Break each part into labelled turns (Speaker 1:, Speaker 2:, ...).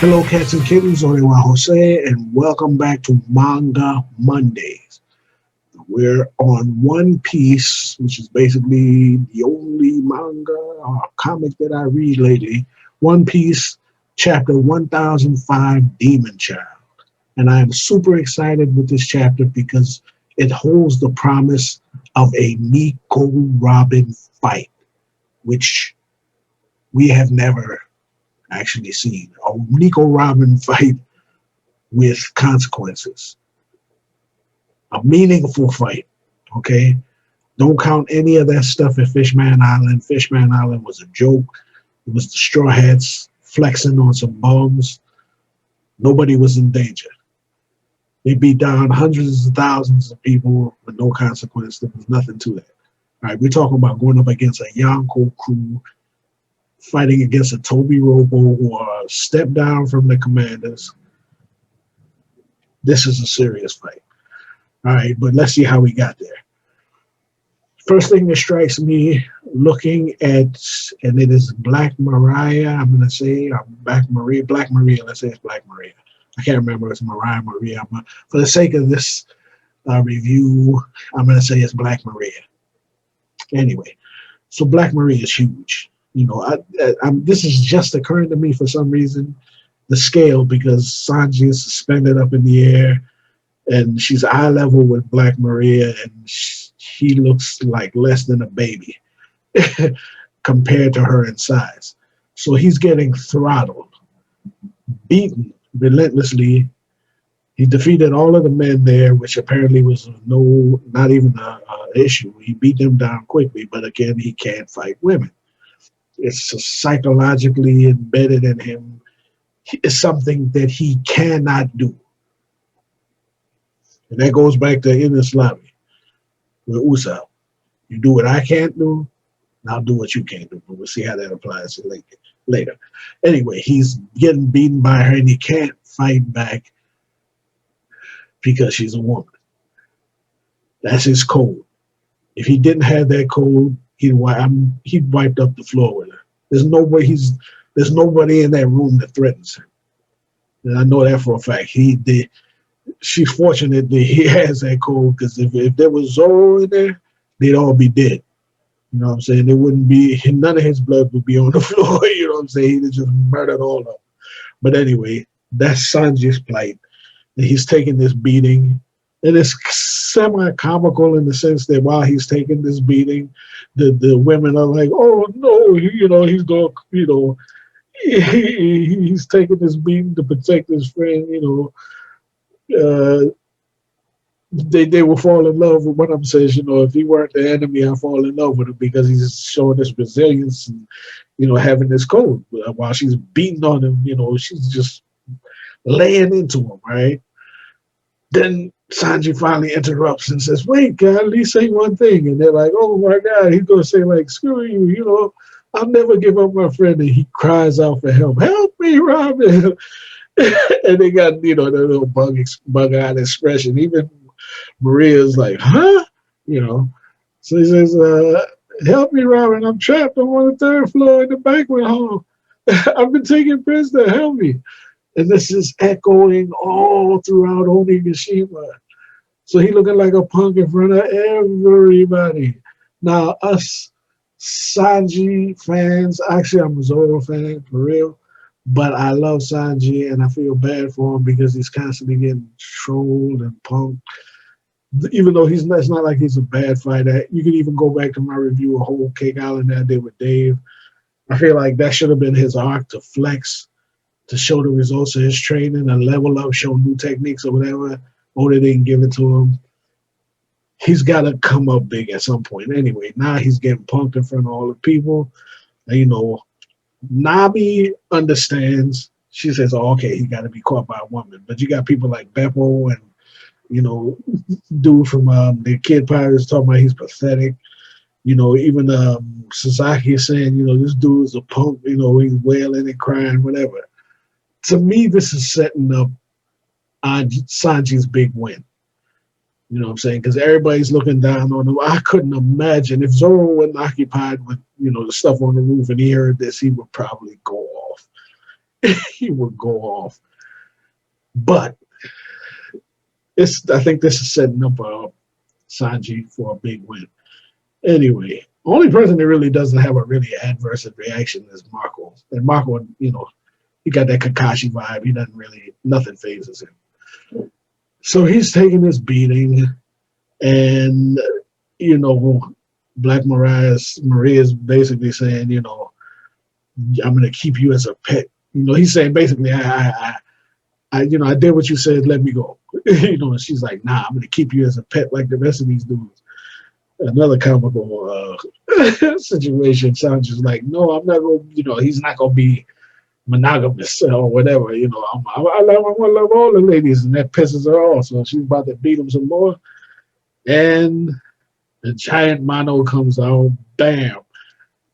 Speaker 1: Hello, cats and kittens. Orewa Jose, and welcome back to Manga Mondays. We're on One Piece, which is basically the only manga or comic that I read lately. One Piece, chapter 1005, Demon Child. And I am super excited with this chapter because it holds the promise of a Nico Robin fight, which we have never actually seen. A Nico Robin fight with consequences, a meaningful fight. Okay, don't count any of that stuff at Fishman Island. Fishman Island was a joke. It was the Straw Hats flexing on some bums. Nobody was in danger. They beat down hundreds of thousands of people with no consequence. There was nothing to that. All right, we're talking about going up against a Yonko crew, fighting against a Toby Robo who are a step down from the commanders. This is a serious fight. All right, but let's see how we got there. First thing that strikes me looking at, and it is Black Mariah, I'm going to say, Black Maria, let's say it's Black Maria. I can't remember if it's Mariah Maria, but for the sake of this review, I'm going to say it's Black Maria. Anyway, so Black Maria is huge. You know, this is just occurring to me for some reason, the scale, because Sanji is suspended up in the air, and she's eye level with Black Maria, and he looks like less than a baby compared to her in size. So he's getting throttled, beaten relentlessly. He defeated all of the men there, which apparently was not even a issue. He beat them down quickly, but again, he can't fight women. It's psychologically embedded in him. It's something that he cannot do. And that goes back to Ines Lobby with Usopp. You do what I can't do, and I'll do what you can't do. But we'll see how that applies to later. Anyway, he's getting beaten by her, and he can't fight back because she's a woman. That's his code. If he didn't have that code, he'd wiped up the floor with her. There's nobody in that room that threatens him. And I know that for a fact. She's fortunate that he has that code, because if there was Zoro in there, they'd all be dead. You know what I'm saying? There wouldn't be, none of his blood would be on the floor. You know what I'm saying? He'd just murdered all of them. But anyway, that's Sanji's plight. And he's taking this beating. And it's semi-comical in the sense that while he's taking this beating, the women are like, oh, no, he's going, he's taking this beating to protect his friend, they will fall in love with one of them says, if he weren't the enemy, I'd fall in love with him because he's showing this resilience and, having this code. While she's beating on him, she's just laying into him, right? Then Sanji finally interrupts and says, wait, God, at least say one thing. And they're like, oh my God, he's going to say like, screw you, I'll never give up my friend. And he cries out for help. Help me, Robin. And they got, that little bug-eyed expression. Even Maria's like, huh? So he says, help me, Robin. I'm trapped. I'm on the third floor in the banquet hall. I've been taken prisoner. Help me. And this is echoing all throughout Onigashima. So he looking like a punk in front of everybody. Now, us Sanji fans, actually, I'm a Zoro fan, for real. But I love Sanji, and I feel bad for him because he's constantly getting trolled and punked. Even though it's not like he's a bad fighter. You can even go back to my review of Whole Cake Island that I did with Dave. I feel like that should have been his arc to flex, to show the results of his training and level up, show new techniques or whatever. Oh, they didn't give it to him. He's got to come up big at some point. Anyway, now he's getting punked in front of all the people. And, Nabi understands. She says, oh, okay, he got to be caught by a woman. But you got people like Beppo and, dude from the Kid Pirates talking about he's pathetic. Even Sasaki is saying, this dude is a punk, he's wailing and crying, whatever. To me, this is setting up Sanji's big win. You know what I'm saying? Because everybody's looking down on him. I couldn't imagine if Zoro wasn't occupied with, the stuff on the roof and he heard this, he would probably go off. he would go off. But I think this is setting up Sanji for a big win. Anyway, only person that really doesn't have a really adverse reaction is Marco. And Marco, he got that Kakashi vibe. He doesn't really, nothing phases him. So he's taking this beating, and Black Maria's basically saying, I'm gonna keep you as a pet. He's saying basically, I did what you said. Let me go. And she's like, nah, I'm gonna keep you as a pet like the rest of these dudes. Another comical situation. Sounds just like, no, I'm not gonna. He's not gonna be monogamous or whatever. I want to love all the ladies, and that pisses her off. So she's about to beat him some more, and the giant mono comes out. Bam!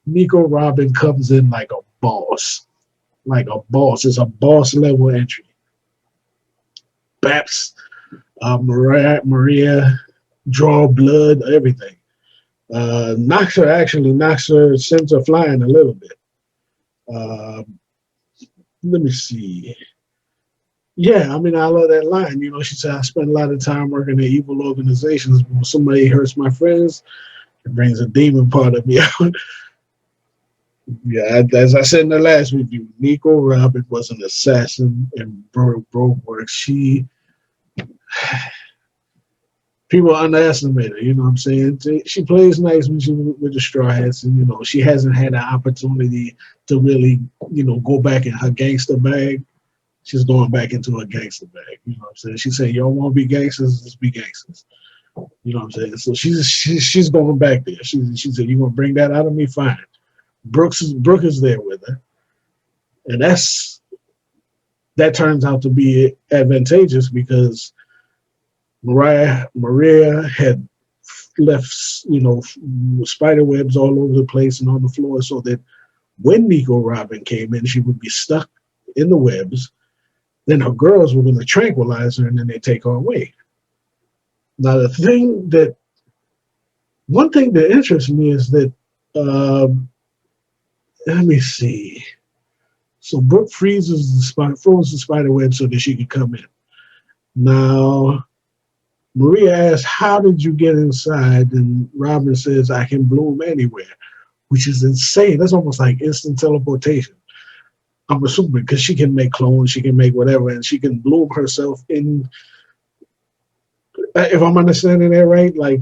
Speaker 1: Nico Robin comes in like a boss. Like a boss. It's a boss level entry. Baps, Maria, draw blood, everything. Knocks her, sends her flying a little bit. Let me see. Yeah, I mean, I love that line. She said, I spend a lot of time working in evil organizations. When somebody hurts my friends, it brings a demon part of me out. Yeah, as I said in the last review, Nico Robin was an assassin and broke work. People underestimate her, you know what I'm saying? She plays nice when she's with the Straw Hats, and, she hasn't had an opportunity to really, go back in her gangster bag. She's going back into her gangster bag, you know what I'm saying? She said, y'all want to be gangsters, let's be gangsters. You know what I'm saying? So she's going back there. She said, you want to bring that out of me? Fine. Brooke is there with her. And that turns out to be advantageous because Maria had left, spider webs all over the place and on the floor, so that when Nico Robin came in, she would be stuck in the webs. Then her girls were going to tranquilize her, and then they take her away. Now, one thing that interests me is that, let me see. So Brooke froze the spider web so that she could come in. Now, Maria asks, how did you get inside? And Robin says, I can bloom anywhere, which is insane. That's almost like instant teleportation. I'm assuming because she can make clones, she can make whatever, and she can bloom herself in. If I'm understanding that right, like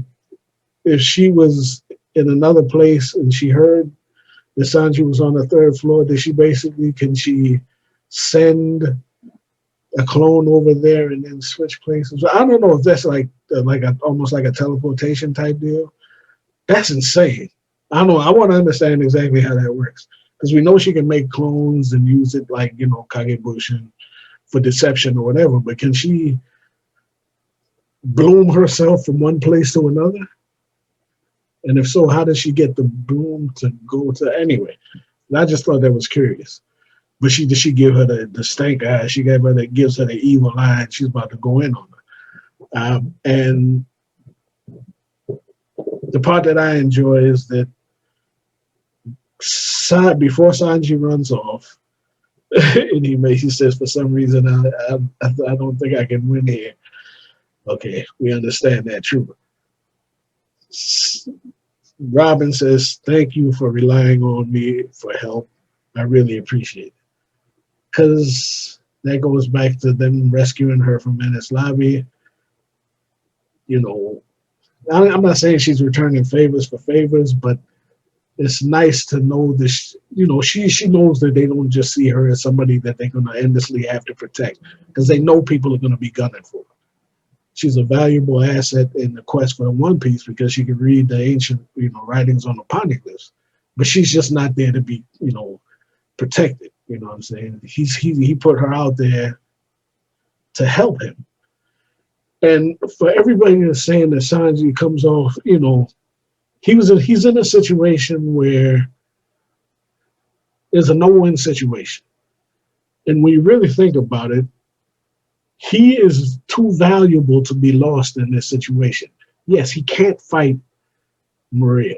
Speaker 1: if she was in another place and she heard that Sanji was on the third floor, can she send a clone over there and then switch places? I don't know if that's almost like a teleportation type deal. That's insane. I don't know. I want to understand exactly how that works because we know she can make clones and use it like Kagebushin for deception or whatever. But can she bloom herself from one place to another? And if so, how does she get the bloom to go to anyway? And I just thought that was curious. But she give her the stank eye. She gives her the evil eye. And she's about to go in on her. And the part that I enjoy is that before Sanji runs off, and he says, for some reason, I don't think I can win here. Okay, we understand that, true. Robin says, thank you for relying on me for help. I really appreciate it. Because that goes back to them rescuing her from Menace Lobby. I'm not saying she's returning favors for favors, but it's nice to know this. She knows that they don't just see her as somebody that they're going to endlessly have to protect because they know people are going to be gunning for her. She's a valuable asset in the quest for One Piece because she can read the ancient, writings on the poneglyphs, but she's just not there to be, protected. You know what I'm saying? He put her out there to help him. And for everybody that's saying that Sanji comes off, he's in a situation where it's a no-win situation. And when you really think about it, he is too valuable to be lost in this situation. Yes, he can't fight Maria.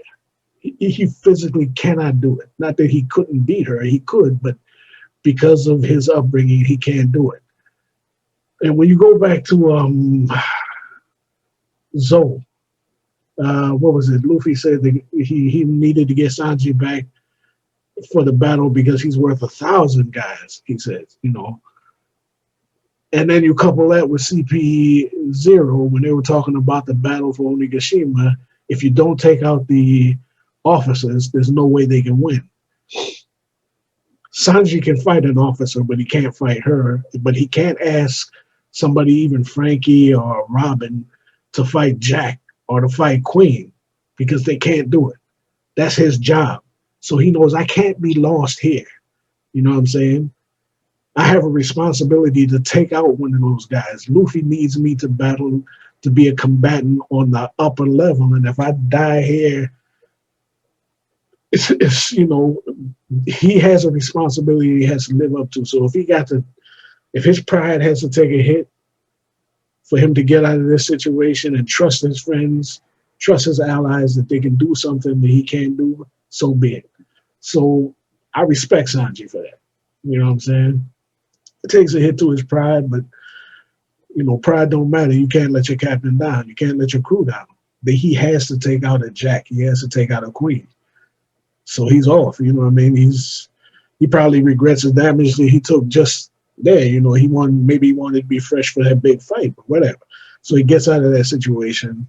Speaker 1: He physically cannot do it. Not that he couldn't beat her, he could, but because of his upbringing, he can't do it. And when you go back to Zoe, what was it? Luffy said that he needed to get Sanji back for the battle because he's worth 1,000 guys. He says, and then you couple that with CP0 when they were talking about the battle for Onigashima. If you don't take out the officers, there's no way they can win. Sanji can fight an officer, but he can't fight her. But he can't ask somebody, even Frankie or Robin, to fight Jack or to fight Queen because they can't do it. That's his job. So he knows I can't be lost here. You know what I'm saying? I have a responsibility to take out one of those guys. Luffy needs me to battle to be a combatant on the upper level. And if I die here, it's he has a responsibility he has to live up to. So if his pride has to take a hit for him to get out of this situation and trust his friends, trust his allies that they can do something that he can't do, so be it. So I respect Sanji for that. You know what I'm saying? It takes a hit to his pride, but pride don't matter. You can't let your captain down. You can't let your crew down. But he has to take out a Jack. He has to take out a Queen. So he's off. You know what I mean? He probably regrets the damage that he took just there. He maybe he wanted to be fresh for that big fight, but whatever. So he gets out of that situation,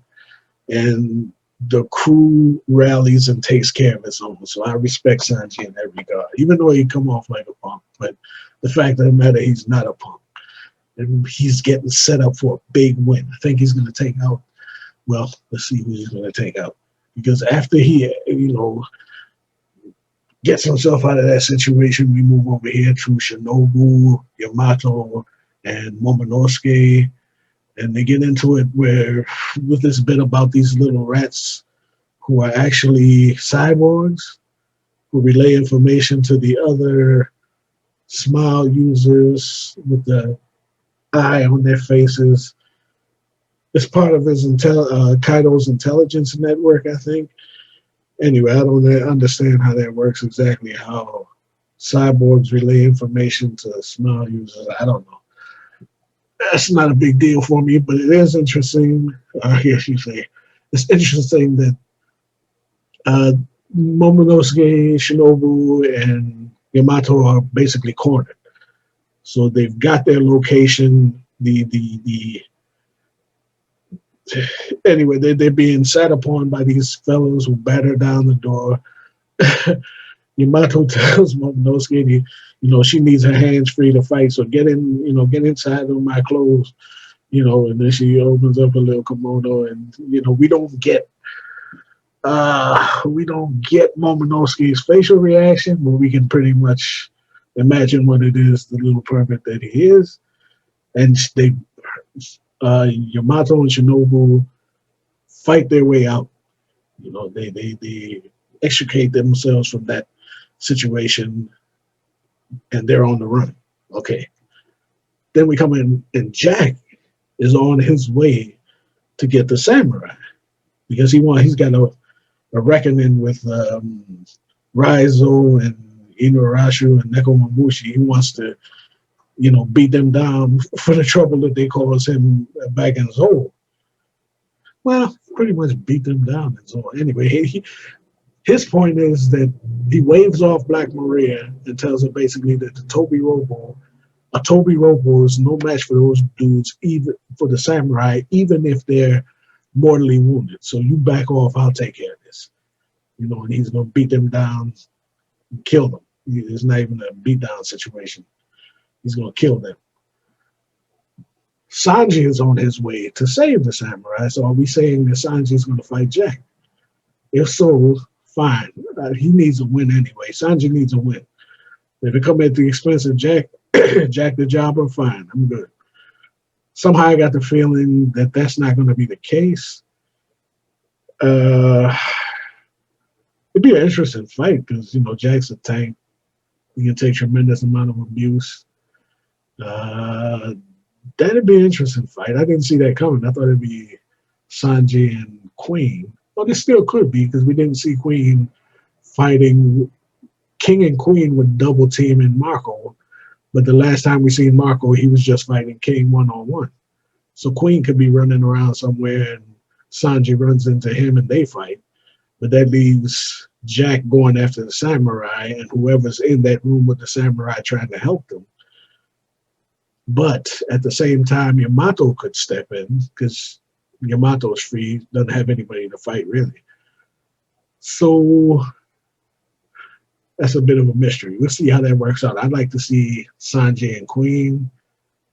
Speaker 1: and the crew rallies and takes care of its own. So I respect Sanji in that regard, even though he come off like a punk. But the fact of the matter, he's not a punk. And he's getting set up for a big win. I think he's going to take out, well, let's see who he's going to take out. Because after he, gets himself out of that situation, we move over here to Shinobu, Yamato, and Momonosuke. And they get into it with this bit about these little rats who are actually cyborgs who relay information to the other smile users with the eye on their faces. It's part of his Kaido's intelligence network, I think. Anyway, I don't understand how that works exactly, how cyborgs relay information to smile users. I don't know. That's not a big deal for me, but it is interesting. Yes, you say. It's interesting that Momonosuke, Shinobu, and Yamato are basically cornered. So they've got their location. Anyway, they're being sat upon by these fellows who batter down the door. Yamato tells Momonosuke, she needs her hands free to fight, so get inside of my clothes, and then she opens up a little kimono, and we don't get Momonosuke's facial reaction, but we can pretty much imagine what it is, the little pervert that he is. And Yamato and Shinobu fight their way out. They extricate themselves from that situation, and they're on the run. Okay. Then we come in, and Jack is on his way to get the samurai because he's got a reckoning with Raizo and Inuarashi and Nekomamushi. He wants to, beat them down for the trouble that they caused him back in Zoro. Well, pretty much beat them down in Zoro. Anyway, his point is that he waves off Black Maria and tells her basically that a Toby Robo is no match for those dudes, even for the samurai, even if they're mortally wounded. So you back off, I'll take care of this. And he's going to beat them down, kill them. It's not even a beat down situation. He's going to kill them. Sanji is on his way to save the samurai. So are we saying that Sanji is going to fight Jack? If so, fine. He needs a win anyway. Sanji needs a win. If it come at the expense of Jack, Jack the Jobber, fine. I'm good. Somehow I got the feeling that that's not going to be the case. It'd be an interesting fight because, Jack's a tank. He can take tremendous amount of abuse. That'd be an interesting fight. I didn't see that coming. I thought it'd be Sanji and Queen. Well, it still could be because we didn't see Queen fighting. King and Queen would double team in Marco. But the last time we seen Marco, he was just fighting King one on one. So Queen could be running around somewhere and Sanji runs into him and they fight. But that leaves Jack going after the samurai and whoever's in that room with the samurai trying to help them. But at the same time, Yamato could step in because Yamato's free, doesn't have anybody to fight really. So that's a bit of a mystery. We'll see how that works out. I'd like to see Sanji and Queen.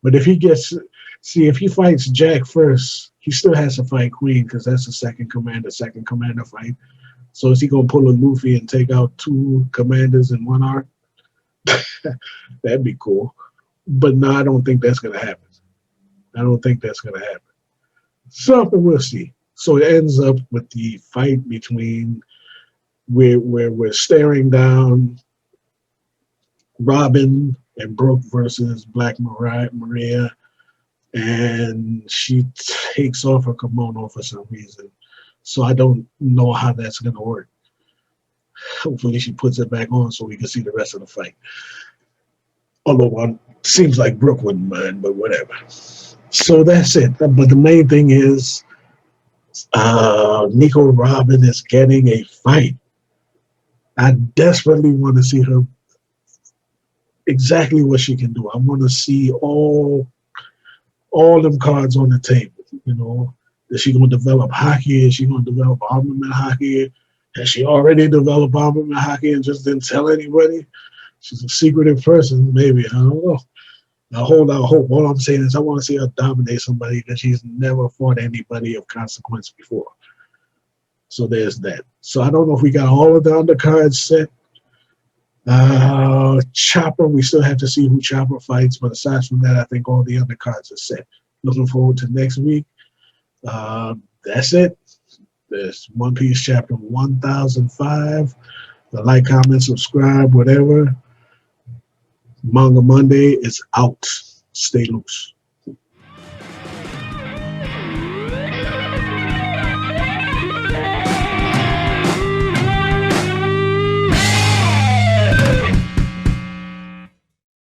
Speaker 1: But if he gets, see, if he fights Jack first, he still has to fight Queen because that's a second commander fight. So is he going to pull a Luffy and take out two commanders in one arc? That'd be cool. But no, I don't think that's going to happen. I don't think that's going to happen. So we'll see. So it ends up with the fight between where we're staring down Robin and Brooke versus Black Maria, and she takes off her kimono for some reason. So I don't know how that's going to work. Hopefully she puts it back on so we can see the rest of the fight. Although it seems like Brooke wouldn't mind, but whatever. So that's it. But the main thing is Nico Robin is getting a fight. I desperately want to see her exactly what she can do. I want to see all them cards on the table. You know, is she going to develop hockey? Is she going to develop armament hockey? Has she already developed armament hockey and just didn't tell anybody? She's a secretive person, maybe. I don't know. I hold out hope. All I'm saying is I want to see her dominate somebody that she's never fought anybody of consequence before. So there's that. So I don't know if we got all of the undercards set. Chopper, we still have to see who Chopper fights, but aside from that, I think all the undercards are set. Looking forward to next week. That's it. There's One Piece chapter 1005. Like, comment, subscribe, whatever. Manga Monday is out. Stay loose.